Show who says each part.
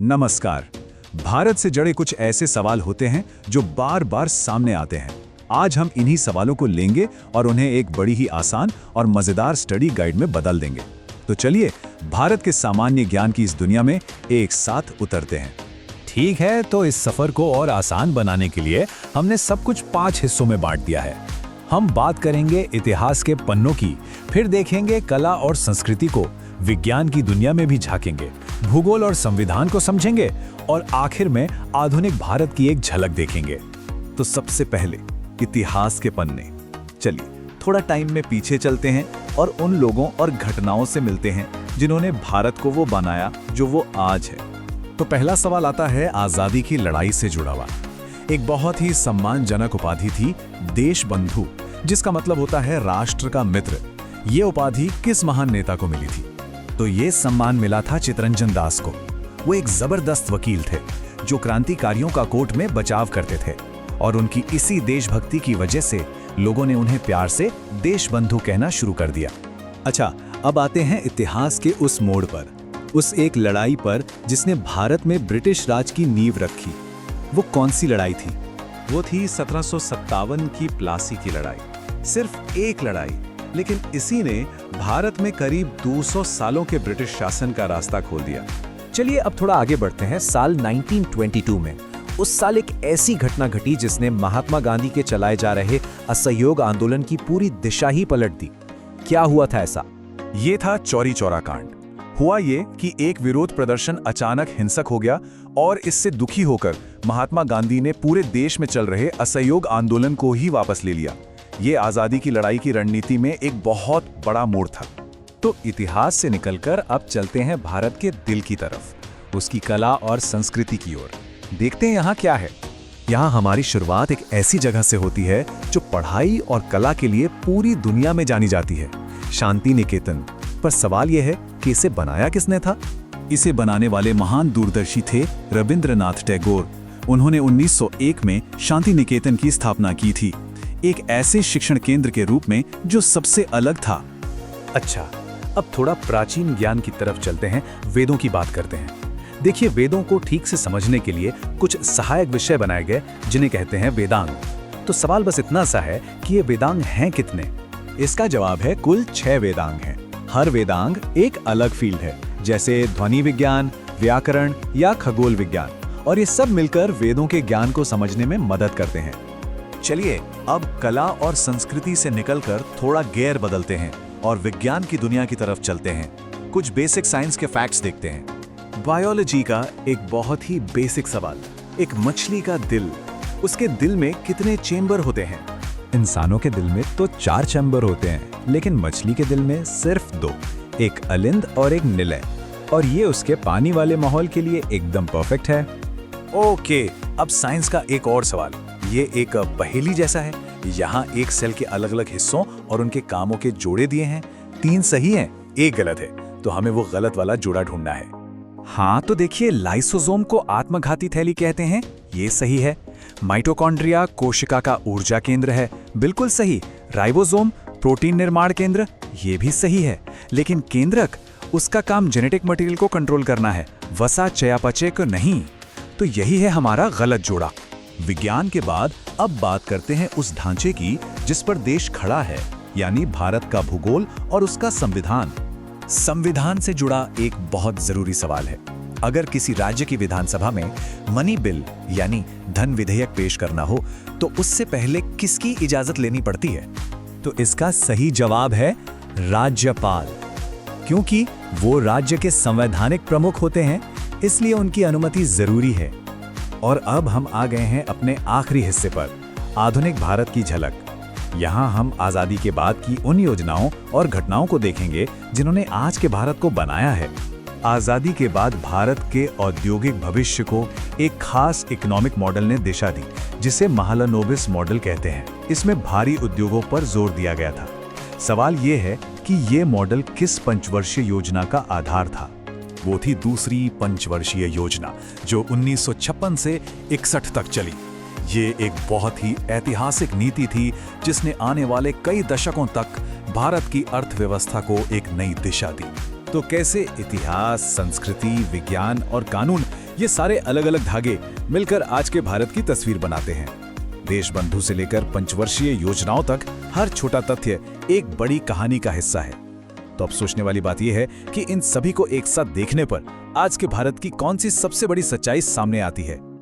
Speaker 1: नमस्कार। भारत से जुड़े कुछ ऐसे सवाल होते हैं जो बार बार सामने आते हैं। आज हम इन्हीं सवालों को लेंगे और उन्हें एक बड़ी ही आसान और मजेदार स्टडी गाइड में बदल देंगे। तो चलिए भारत के सामान्य ज्ञान की इस दुनिया में एक साथ उतरते हैं।
Speaker 2: ठीक है, तो इस सफर को और आसान बनाने के लिए हमने सब कुछ 5 हिस्सों में बांट दिया है। हम बात करेंगे इतिहास के पन्नों की, फिर देखेंगे कला और संस्कृति को, विज्ञान की दुनिया में भी झांकेंगे, भूगोल और संविधान को समझेंगे और आखिर में आधुनिक भारत की एक झलक देखेंगे।
Speaker 1: तो सबसे पहले इतिहास के पन्ने। चलिए थोड़ा टाइम में पीछे चलते हैं और उन लोगों और घटनाओं से मिलते हैं जिन्होंने भारत को वो बनाया जो वो आज है।
Speaker 2: तो पहला सवाल आता है आजादी की लड़ाई से जुड़ा हुआ। एक बहुत ही सम्मानजनक उपाधि थी देश बंधु, जिसका मतलब होता है राष्ट्र का मित्र। ये उपाधि किस महान नेता को मिली थी? तो ये सम्मान मिला था चितरंजन दास को। वो एक जबरदस्त वकील थे जो क्रांतिकारियों का कोर्ट में बचाव करते थे और उनकी इसी देशभक्ति की वजह से लोगों ने उन्हें प्यार से देशबंधु कहना शुरू कर दिया।
Speaker 1: अच्छा, अब आते हैं इतिहास के उस मोड़ पर, उस एक लड़ाई पर जिसने भारत में ब्रिटिश राज की नींव रखी। वो कौन सी लड़ाई थी? वो थी 1757 की प्लासी की लड़ाई। सिर्फ एक लड़ाई, लेकिन इसी ने भारत में करीब 200 सालों के ब्रिटिश शासन का रास्ता खोल दिया।
Speaker 2: चलिए अब थोड़ा आगे बढ़ते हैं साल 1922 में। उस साल एक ऐसी घटना घटी जिसने महात्मा गांधी के चलाए जा रहे असहयोग आंदोलन की पूरी दिशा ही पलट दी। क्या हुआ था ऐसा?
Speaker 1: ये था चौरी चौरा कांड। हुआ ये कि एक विरोध प्रदर्शन अचानक हिंसक हो गया और इससे दुखी होकर महात्मा गांधी ने पूरे देश में चल रहे असहयोग आंदोलन को ही वापस ले लिया। ये आजादी की लड़ाई की रणनीति में एक बहुत बड़ा मोड़ था।
Speaker 2: तो इतिहास से निकलकर अब चलते हैं भारत के दिल की तरफ, उसकी कला और संस्कृति की ओर। देखते हैं यहाँ क्या है। यहाँ हमारी शुरुआत एक ऐसी जगह से होती है जो पढ़ाई और कला के लिए पूरी दुनिया में जानी जाती है, शांति निकेतन। पर सवाल यह है कि इसे बनाया किसने था?
Speaker 1: इसे बनाने वाले महान दूरदर्शी थे रविंद्रनाथ टैगोर। उन्होंने 1901 में शांति निकेतन की स्थापना की थी, एक ऐसे शिक्षण केंद्र के रूप में जो सबसे अलग था।
Speaker 2: अच्छा, अब थोड़ा प्राचीन ज्ञान की तरफ चलते हैं, वेदों की बात करते हैं। देखिए, वेदों को ठीक से समझने के लिए कुछ सहायक विषय बनाए गए जिन्हें कहते हैं वेदांग। तो सवाल बस इतना सा है कि ये वेदांग हैं कितने?
Speaker 1: इसका जवाब है कुल 6 वेदांग हैं। हर वेदांग एक अलग फील्ड है, जैसे ध्वनि विज्ञान, व्याकरण या खगोल विज्ञान, और ये सब मिलकर वेदों के ज्ञान को समझने में मदद करते हैं। चलिए अब कला और संस्कृति से निकलकर थोड़ा गेयर बदलते हैं और विज्ञान की दुनिया की तरफ चलते हैं। कुछ बेसिक साइंस के फैक्ट्स देखते हैं। बायोलॉजी का एक बहुत ही बेसिक सवाल, एक मछली का दिल, उसके दिल में कितने चेंबर होते हैं?
Speaker 2: इंसानों के दिल में तो 4 चैम्बर होते हैं, लेकिन मछली के दिल में सिर्फ 2, एक अलिंद और एक निलय। और ये उसके पानी वाले माहौल के लिए एकदम परफेक्ट है।
Speaker 1: ओके, अब साइंस का एक और सवाल। ये एक पहेली जैसा है। यहाँ एक सेल के अलग अलग हिस्सों और उनके कामों के जोड़े दिए हैं। 3 सही हैं, 1 गलत है, तो हमें वो गलत वाला जोड़ा ढूंढना है।
Speaker 2: हाँ, तो देखिए, लाइसोसोम को आत्मघाती थैली कहते हैं, ये सही है। माइटोकॉन्ड्रिया कोशिका का ऊर्जा केंद्र है, बिल्कुल सही। राइबोसोम प्रोटीन निर्माण केंद्र, ये भी सही है। लेकिन केंद्रक, उसका काम जेनेटिक मटेरियल को कंट्रोल करना है, वसा चयापचय को नहीं। तो यही है हमारा गलत जोड़ा।
Speaker 1: विज्ञान के बाद अब बात करते हैं उस ढांचे की जिस पर देश खड़ा है, यानी भारत का भूगोल और उसका संविधान। संविधान से जुड़ा एक बहुत जरूरी सवाल है। अगर किसी राज्य की विधानसभा में मनी बिल यानी धन विधेयक पेश करना हो तो उससे पहले किसकी इजाजत लेनी पड़ती है?
Speaker 2: तो इसका सही जवाब है राज्यपाल, क्योंकि वो राज्य के संवैधानिक प्रमुख होते हैं, इसलिए उनकी अनुमति जरूरी है। और अब हम आ गए हैं अपने आखिरी हिस्से पर, आधुनिक भारत की झलक। यहाँ हम आजादी के बाद की उन योजनाओं और घटनाओं को देखेंगे जिन्होंने आज के भारत को बनाया है।
Speaker 1: आजादी के बाद भारत के औद्योगिक भविष्य को एक खास इकोनॉमिक मॉडल ने दिशा दी, जिसे महालनोबिस मॉडल कहते हैं। इसमें भारी उद्योगों पर जोर दिया गया था। सवाल ये है कि ये मॉडल किस पंचवर्षीय योजना का आधार था? वो थी दूसरी पंचवर्षीय योजना, जो 1956 से 61 तक चली। ये एक बहुत ही ऐतिहासिक नीति थी जिसने आने वाले कई दशकों तक भारत की अर्थव्यवस्था को एक नई दिशा दी।
Speaker 2: तो कैसे इतिहास, संस्कृति, विज्ञान और कानून ये सारे अलग अलग धागे मिलकर आज के भारत की तस्वीर बनाते हैं। देशबंधु से लेकर पंचवर्षीय योजनाओं तक हर छोटा तथ्य एक बड़ी कहानी का हिस्सा है। तो अब सोचने वाली बात यह है कि इन सभी को एक साथ देखने पर आज के भारत की कौन सी सबसे बड़ी सच्चाई सामने आती है।